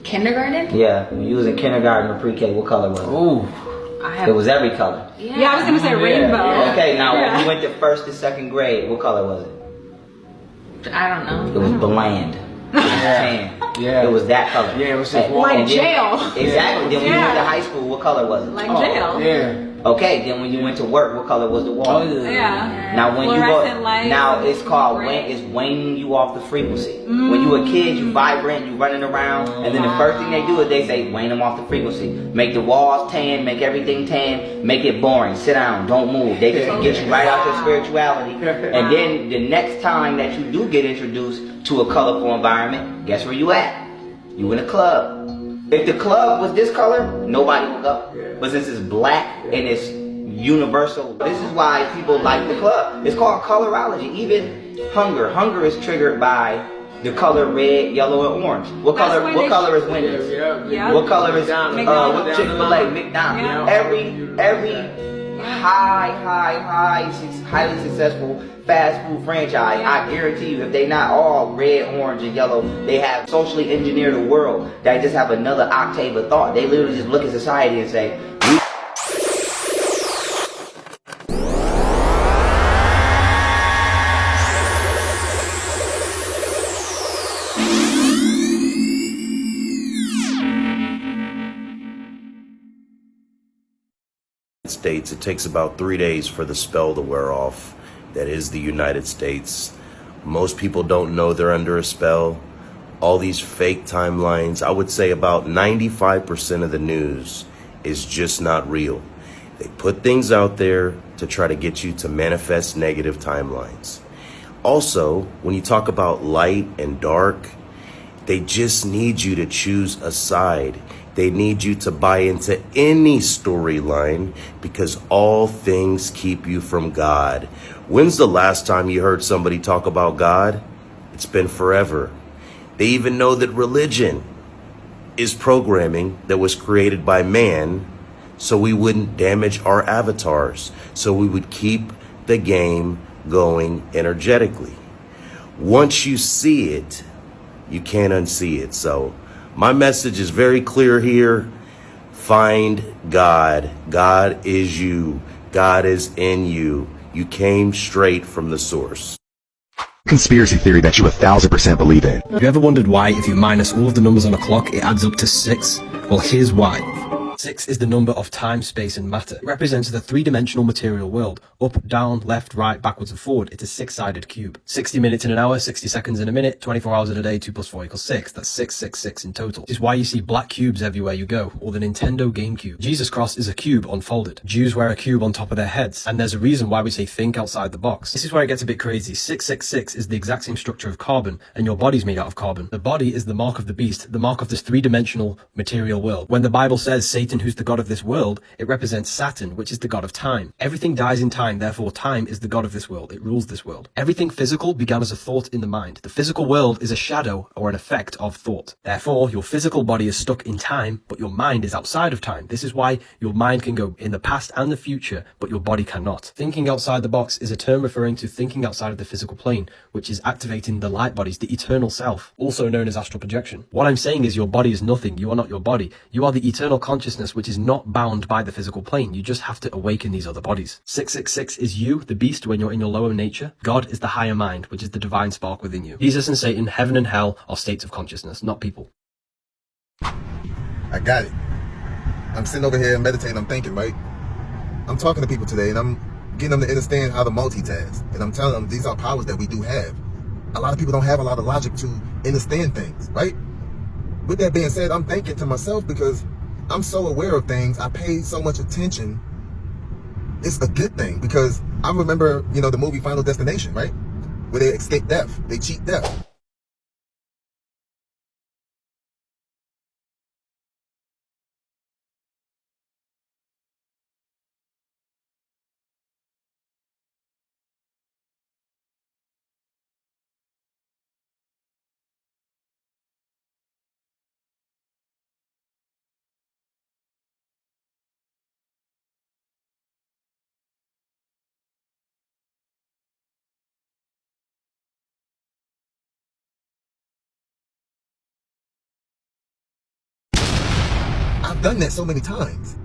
Kindergarten? Yeah, when you was in kindergarten or pre-K, what color was it? Ooh. It was every color. Yeah, I was gonna say rainbow. Okay, now when you went to first to second grade, what color was it? I don't know. It was bland. Tan. Yeah. It was that color. Yeah, it was just like jail. Exactly. Then when you went to high school, what color was it? Like jail. Yeah. Okay, then when you went to work, what color was the wall? Oh, Yeah. Now when you go, Fluorescent lights, now it's called gray. it's waning you off the frequency. When you a kid, you vibrant, you running around, and then the first thing they do is they say wane them off the frequency. Make the walls tan, make everything tan, make it boring. Sit down, don't move. They can get you right out your spirituality. And then the next time that you do get introduced to a colorful environment, guess where you at? You in a club. If the club was this color, nobody would go. But since it's black and it's universal, this is why people like the club. It's called colorology. Even hunger. Hunger is triggered by the color red, yellow, and orange. What color is Wendy's? Yeah. What color is McDonald's. Chick-fil-A, McDonald's? Every highly successful fast food franchise, I guarantee you, if they not all red, orange, and yellow, they have socially engineered a world that just have another octave of thought. They literally just look at society and say, States, it takes about 3 days for the spell to wear off. That is the United States. Most people don't know they're under a spell. All these fake timelines, I would say about 95% of the news is just not real. They put things out there to try to get you to manifest negative timelines. Also, when you talk about light and dark, they just need you to choose a side. They need you to buy into any storyline because all things keep you from God. When's the last time you heard somebody talk about God? It's been forever. They even know that religion is programming that was created by man so we wouldn't damage our avatars, so we would keep the game going energetically. Once you see it, you can't unsee it. So my message is very clear here. Find God. God is you. God is in you. You came straight from the source. Conspiracy theory that you 1000% believe in. Have you ever wondered why, if you minus all of the numbers on a clock, it adds up to 6? Well, here's why. 6 is the number of time, space, and matter. It represents the three-dimensional material world. Up, down, left, right, backwards, and forward. It's a six-sided cube. 60 minutes in an hour, 60 seconds in a minute, 24 hours in a day, 2 plus 4 equals 6. That's 666 in total. This is why you see black cubes everywhere you go, or the Nintendo GameCube. Jesus' cross is a cube unfolded. Jews wear a cube on top of their heads, and there's a reason why we say think outside the box. This is where it gets a bit crazy. 666 is the exact same structure of carbon, and your body's made out of carbon. The body is the mark of the beast, the mark of this three-dimensional material world. When the Bible says Satan, who's the god of this world, it represents Saturn, which is the god of time. Everything dies in time, therefore time is the god of this world. It rules this world. Everything physical began as a thought in the mind. The physical world is a shadow or an effect of thought. Therefore, your physical body is stuck in time, but your mind is outside of time. This is why your mind can go in the past and the future, but your body cannot. Thinking outside the box is a term referring to thinking outside of the physical plane, which is activating the light bodies, the eternal self, also known as astral projection. What I'm saying is your body is nothing. You are not your body. You are the eternal consciousness, which is not bound by the physical plane. You just have to awaken these other bodies. 666 is you, the beast, when you're in your lower nature. God is the higher mind, which is the divine spark within you. Jesus and Satan, heaven and hell, are states of consciousness, not people. I got it. I'm sitting over here meditating, I'm thinking, right? I'm talking to people today and I'm getting them to understand how to multitask. And I'm telling them these are powers that we do have. A lot of people don't have a lot of logic to understand things, right? With that being said, I'm thinking to myself because I'm so aware of things, I pay so much attention. It's a good thing because I remember, the movie Final Destination, right? Where they escape death, they cheat death. I've done that so many times.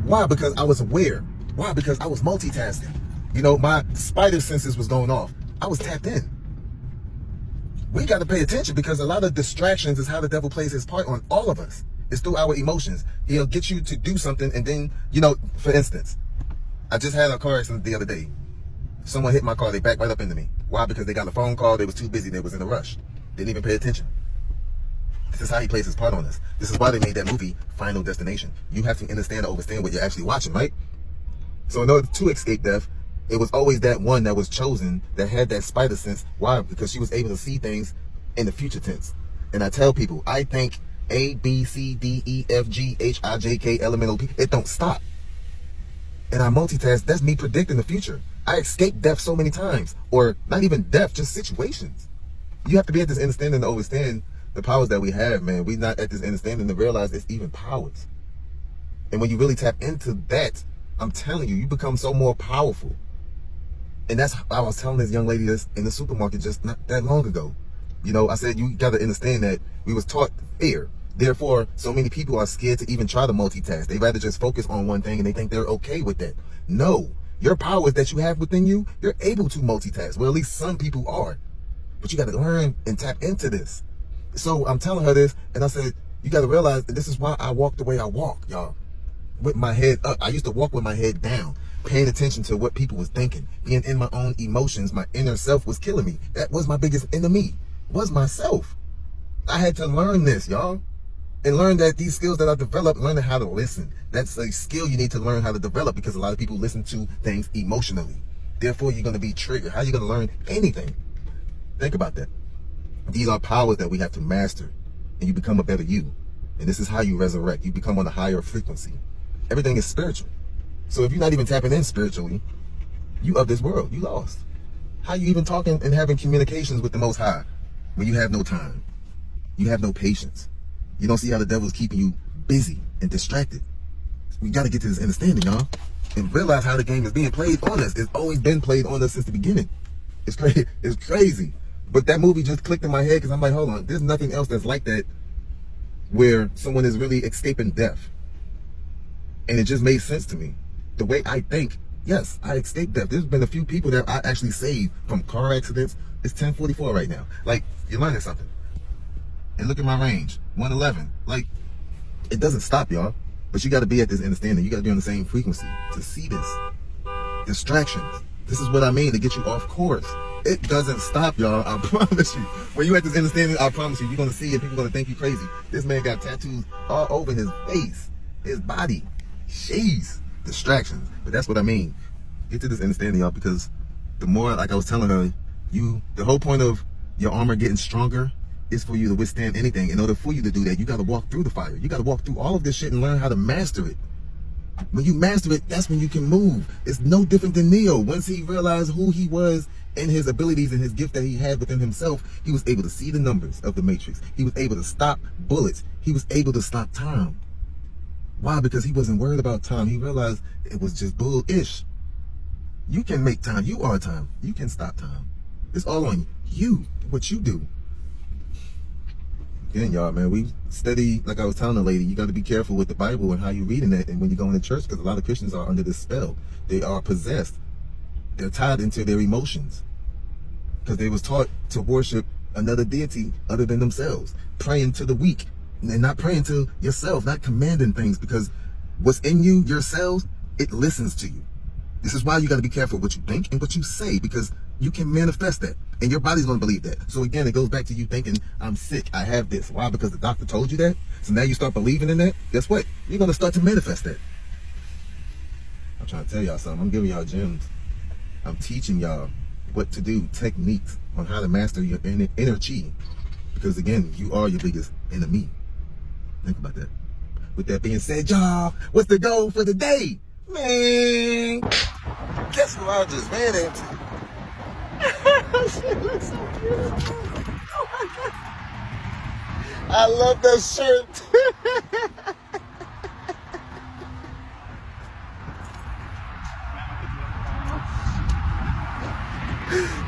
Why? Because I was aware. Why? Because I was multitasking. You know, my spider senses was going off. I was tapped in. We got to pay attention because a lot of distractions is how the devil plays his part on all of us. It's through our emotions. He'll get you to do something and then, you know, for instance, I just had a car accident the other day. Someone hit my car. They backed right up into me. Why? Because they got a phone call. They was too busy. They was in a rush. Didn't even pay attention. This is how he plays his part on us. This is why they made that movie Final Destination. You have to understand and understand what you're actually watching, right? So in order to escape death, it was always that one that was chosen that had that spider sense. Why? Because she was able to see things in the future tense. And I tell people, I think A, B, C, D, E, F, G, H, I, J, K, L, M, N, O, P. It don't stop. And I multitask. That's me predicting the future. I escaped death so many times. Or not even death, just situations. You have to be at this understanding to understand the powers that we have, man. We're not at this understanding to realize it's even powers. And when you really tap into that, I'm telling you, you become so more powerful. And that's how I was telling this young lady this in the supermarket just not that long ago. You know, I said, you got to understand that we was taught fear. Therefore, so many people are scared to even try to multitask. They rather just focus on one thing and they think they're okay with that. No, your powers that you have within you, you're able to multitask. Well, at least some people are. But you got to learn and tap into this. So I'm telling her this, and I said, you got to realize that this is why I walk the way I walk, y'all. With my head up. I used to walk with my head down, paying attention to what people was thinking. Being in my own emotions, my inner self was killing me. That was my biggest enemy, was myself. I had to learn this, y'all. And learn that these skills that I developed, learning how to listen. That's a skill you need to learn how to develop because a lot of people listen to things emotionally. Therefore, you're going to be triggered. How are you going to learn anything? Think about that. These are powers that we have to master, and you become a better you. And this is how you resurrect. You become on a higher frequency. Everything is spiritual. So if you're not even tapping in spiritually, you of this world. You lost. How you even talking and having communications with the Most High when you have no time? You have no patience. You don't see how the devil is keeping you busy and distracted. We got to get to this understanding, y'all, and realize how the game is being played on us. It's always been played on us since the beginning. It's crazy. It's crazy. But that movie just clicked in my head because I'm like, hold on, there's nothing else that's like that where someone is really escaping death. And it just made sense to me. The way I think, yes, I escaped death. There's been a few people that I actually saved from car accidents. It's 10:44 right now. Like, you're learning something. And look at my range, 111. Like, it doesn't stop, y'all. But you got to be at this understanding. You got to be on the same frequency to see this. Distractions. This is what I mean, to get you off course. It doesn't stop, y'all. I promise you. When you at this understanding, I promise you, you're going to see it. People are going to think you crazy. This man got tattoos all over his face, his body. Jeez. Distractions. But that's what I mean. Get to this understanding, y'all, because the more, like I was telling her, the whole point of your armor getting stronger is for you to withstand anything. In order for you to do that, you got to walk through the fire. You got to walk through all of this shit and learn how to master it. When you master it, that's when you can move. It's no different than Neo. Once he realized who he was and his abilities and his gift that he had within himself, he was able to see the numbers of the Matrix. He was able to stop bullets. He was able to stop time. Why? Because he wasn't worried about time. He realized it was just bullish. You can make time. You are time. You can stop time. It's all on you, what you do. Again, y'all, man, we study, like I was telling the lady, you got to be careful with the Bible and how you're reading it and when you're going to church, because a lot of Christians are under this spell. They are possessed. They're tied into their emotions because they was taught to worship another deity other than themselves, praying to the weak and not praying to yourself, not commanding things, because what's in you, yourselves, it listens to you. This is why you got to be careful what you think and what you say, because you can manifest that and your body's going to believe that. So again, it goes back to you thinking, I'm sick, I have this. Why? Because the doctor told you that. So now you start believing in that. Guess what? You're going to start to manifest that. I'm trying to tell y'all something. I'm giving y'all gems. I'm teaching y'all what to do, techniques on how to master your inner chi. Because again, you are your biggest enemy. Think about that. With that being said, y'all, what's the goal for the day? Man, guess who I just ran into? She looks so beautiful. Oh my God. I love that shirt.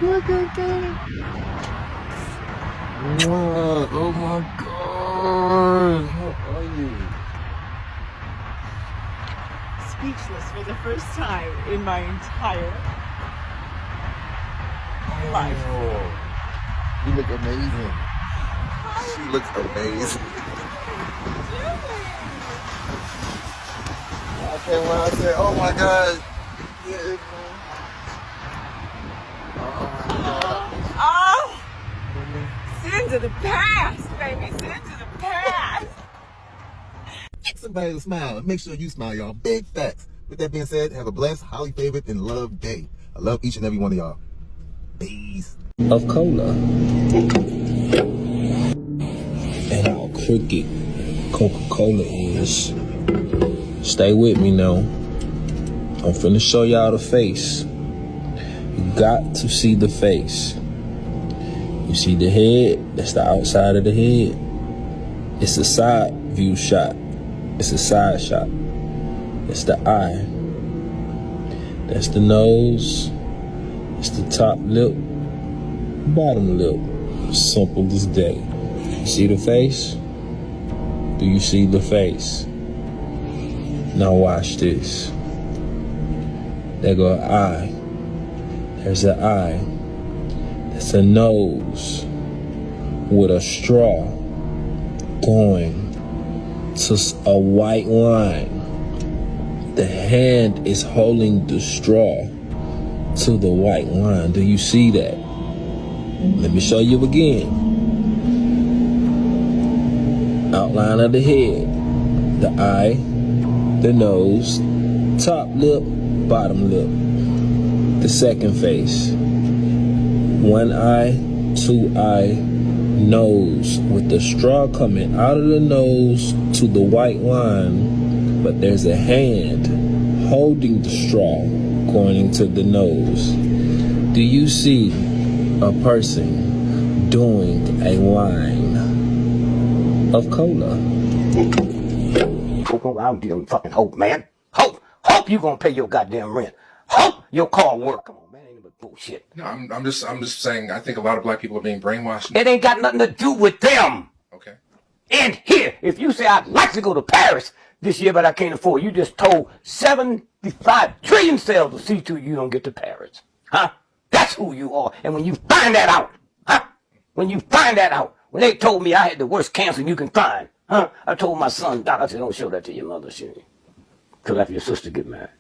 Look at that. Oh my God. How are you? for the first time in my entire life. Oh, you look amazing. She looks amazing. Okay, when I said, oh my God. Yeah, Oh! Sin to the past, baby. Sin to the past. get somebody to smile. Make sure you smile, y'all. Big facts. With that being said, have a blessed, highly favored, and loved day. I love each and every one of y'all. Peace. Of cola and how crooked Coca-Cola is. Stay with me now. I'm finna show y'all the face. You got to see the face. You see the head? That's the outside of the head. It's a side view shot. It's a side shot. It's the eye. That's the nose. It's the top lip. Bottom lip. Simple as day. You see the face? Do you see the face? Now watch this. There go an eye. There's an eye. That's a nose with a straw going to a white line. The hand is holding the straw to the white line. Do you see that? Let me show you again. Outline of the head, the eye, the nose, top lip, bottom lip. The second face. One eye, two eye, nose with the straw coming out of the nose to the white line, but there's a hand holding the straw going into the nose. Do you see a person doing a line of cola? I don't fucking hope, man. Hope you gonna pay your goddamn rent. Hope your car work. Come on, man, ain't no bullshit. No, I'm just saying. I think a lot of black people are being brainwashed. It ain't got nothing to do with them. Okay. And here, if you say I'd like to go to Paris this year, but I can't afford, you just told 75 trillion cells to see to you don't get to Paris, huh? That's who you are. And when you find that out, huh? When you find that out, when they told me I had the worst cancer you can find, huh? I told my son, Doc, I said, don't show that to your mother, Shirley. Because after your sister get married.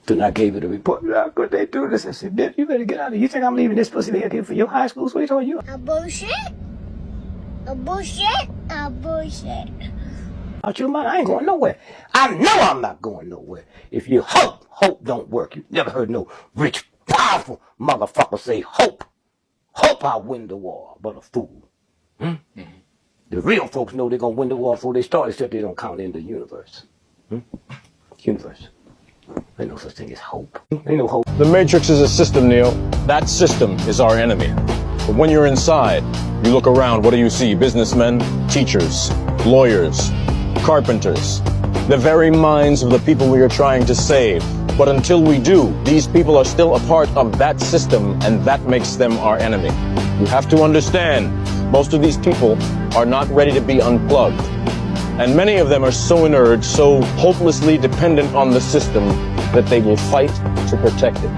Then I gave her the report. How could they do this? I said, bitch, you better get out of here. You think I'm leaving this pussy here for your high school sweetheart? You a bullshit? A bullshit? A bullshit. out your mind, I ain't going nowhere. I know I'm not going nowhere. If you hope don't work. You never heard no rich, powerful motherfucker say hope I win the war, but a fool. Mm-hmm. The real folks know they're going to win the war before they start, except they don't count in the universe. Universe. Ain't no such thing as hope. Ain't no hope. The Matrix is a system, Neo. That system is our enemy. But when you're inside, you look around, what do you see? Businessmen, teachers, lawyers, carpenters, the very minds of the people we are trying to save. But until we do, these people are still a part of that system, and that makes them our enemy. You have to understand, most of these people are not ready to be unplugged. And many of them are so inert, so hopelessly dependent on the system that they will fight to protect it.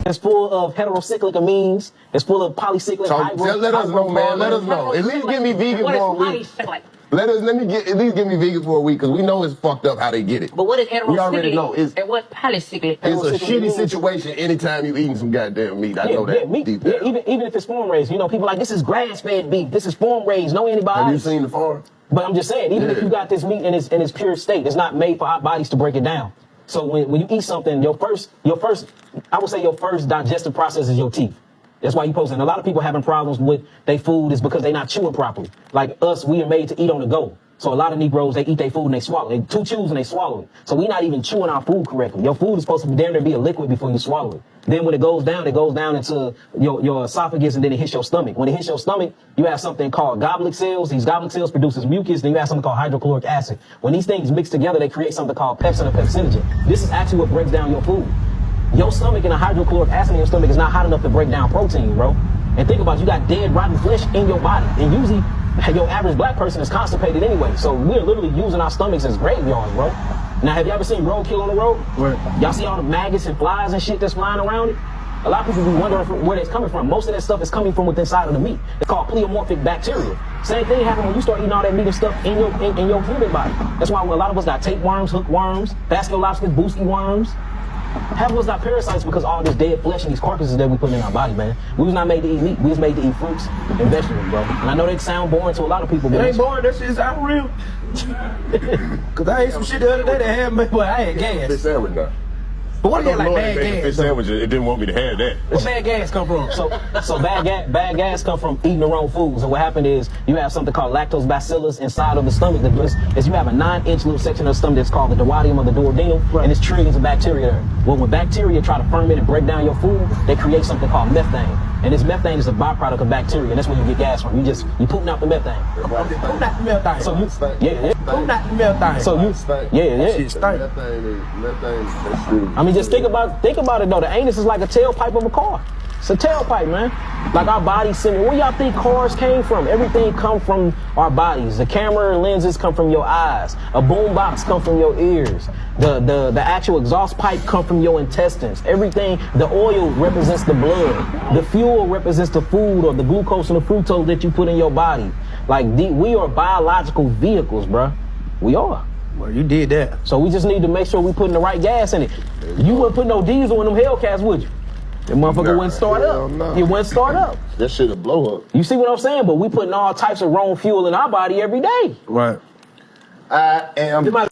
It's full of heterocyclic amines. It's full of polycyclic. Let us know, man. Let us know. At least give me vegan for a week. At least give me vegan for a week, because we know it's fucked up how they get it. But what is heterocyclic? We already know. And what polycyclic? It's a shitty situation anytime you eating some goddamn meat. I know that. Meat. Even if it's farm raised, people like, this is grass-fed beef. This is farm raised. No antibiotics. Have you seen the farm? But I'm just saying, even if you got this meat in its pure state, it's not made for our bodies to break it down. So when you eat something, your first digestive process is your teeth. That's why you post it. And a lot of people having problems with their food is because they're not chewing properly. Like us, we are made to eat on the go. So a lot of Negroes, they eat their food and they swallow. They two chews and they swallow it. So we're not even chewing our food correctly. Your food is supposed to be damn near be a liquid before you swallow it. Then when it goes down into your esophagus, and then it hits your stomach. When it hits your stomach, you have something called goblet cells. These goblet cells produces mucus. Then you have something called hydrochloric acid. When these things mix together, they create something called pepsin or pepsinogen. This is actually what breaks down your food. Your stomach and the hydrochloric acid in your stomach is not hot enough to break down protein, bro. And think about it, you got dead, rotten flesh in your body. And usually, your average black person is constipated anyway. So we're literally using our stomachs as graveyards, bro. Now, have you ever seen roadkill on the road? Right. Y'all see all the maggots and flies and shit that's flying around it? A lot of people be wondering where it's coming from. Most of that stuff is coming from within inside of the meat. It's called pleomorphic bacteria. Same thing happens when you start eating all that meat and stuff in your human body. That's why a lot of us got tapeworms, hookworms, Bacillolobster, boosty worms. Half of us got parasites because all this dead flesh and these carcasses that we put in our body, man. We was not made to eat meat. We was made to eat fruits and vegetables, bro. And I know that sound boring to a lot of people, but It ain't boring, that shit's out real. Cause I ate some shit the other day that had me, but I had gas. Fish sandwich now. But what about like bad Fish gas? sandwich, it didn't want me to have that. Where bad gas come from? So bad gas come from eating the wrong foods. And what happened is you have something called lactobacillus inside of the stomach. Is you have a 9-inch little section of the stomach that's called the duodenum or the duodenum, and it's trillions of bacteria there. Well, when bacteria try to ferment and break down your food, they create something called methane. And this methane is a byproduct of bacteria, and that's where you get gas from. You putting out the methane. Putting out the methane. So you, Putting out the methane. So you, Shit stink. I mean, just think about it though. The anus is like a tailpipe of a car. It's a tailpipe, man. Like our bodies similar. Where y'all think cars came from? Everything come from our bodies. The camera lenses come from your eyes. A boom box come from your ears. The actual exhaust pipe come from your intestines. Everything. The oil represents the blood. The fuel represents the food or the glucose and the fructose that you put in your body. Like we are biological vehicles, bruh. We are. Well, you did that. So we just need to make sure we putting the right gas in it. You wouldn't put no diesel in them Hellcats, would you? That motherfucker wouldn't start up. No. It wouldn't start up. That shit'll blow up. You see what I'm saying? But we putting all types of wrong fuel in our body every day. Right. I am